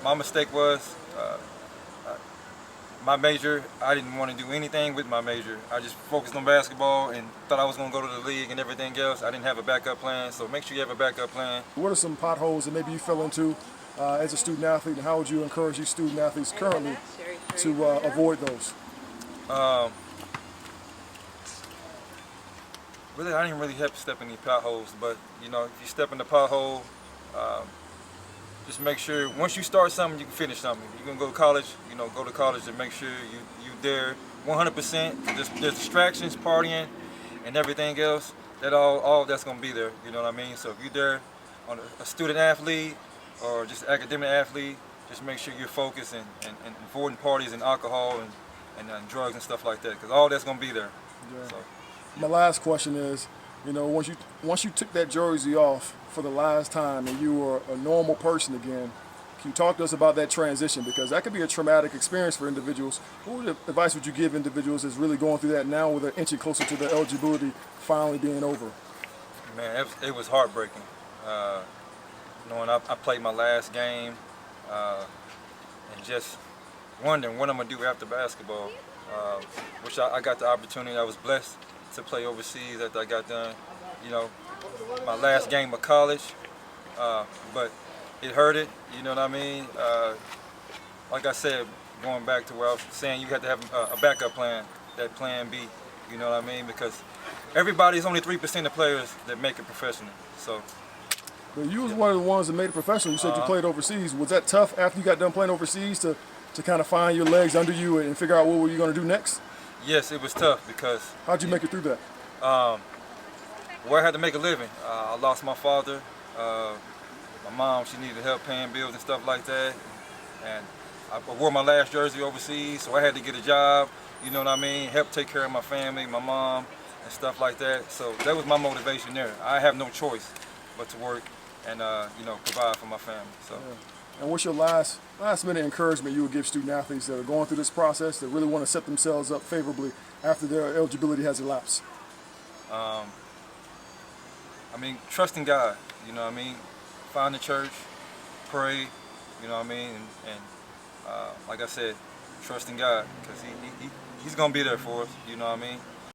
My mistake was my major. I didn't want to do anything with my major. I just focused on basketball and thought I was going to go to the league and everything else. I didn't have a backup plan, so make sure you have a backup plan. What are some potholes that maybe you fell into as a student athlete, and how would you encourage these student athletes currently to avoid those? Um, really, I didn't really have to step in any potholes, but you know, if you step in the pothole, um, just make sure once you start something, you can finish something. If you're gonna go to college, you know, go to college and make sure you there 100%. Just there's distractions, partying, and everything else. That all that's gonna be there. You know what I mean? So if you're there on a student athlete or just academic athlete, just make sure you're focused and avoiding parties and alcohol and drugs and stuff like that, because all that's gonna be there. Yeah. So. My last question is, you know, once you took that jersey off for the last time and you were a normal person again, can you talk to us about that transition? Because that could be a traumatic experience for individuals. What advice would you give individuals that's really going through that now, with an inching closer to the eligibility finally being over? Man, it was heartbreaking. Knowing I played my last game and just wondering what I'm gonna do after basketball. Which I got the opportunity. I was blessed to play overseas after I got done. You know, my last game of college, but it hurted. You know what I mean? Like I said, going back to where I was saying, you have to have a backup plan, that plan B. You know what I mean? Because everybody's only 3% of players that make it professional. So. But you was one of the ones that made it professional. You said you played overseas. Was that tough after you got done playing overseas to kind of find your legs under you and figure out what were you going to do next? Yes, it was tough because. How'd you make it through that? Well, I had to make a living. I lost my father. My mom, she needed help paying bills and stuff like that. And I wore my last jersey overseas, so I had to get a job, you know what I mean, help take care of my family, my mom, and stuff like that. So that was my motivation there. I have no choice but to work and you know, provide for my family. So. Yeah. And what's your last minute encouragement you would give student athletes that are going through this process, that really want to set themselves up favorably after their eligibility has elapsed? I mean, trust in God, you know what I mean? Find the church, pray, you know what I mean? And like I said, trust in God, because he's going to be there for us, you know what I mean?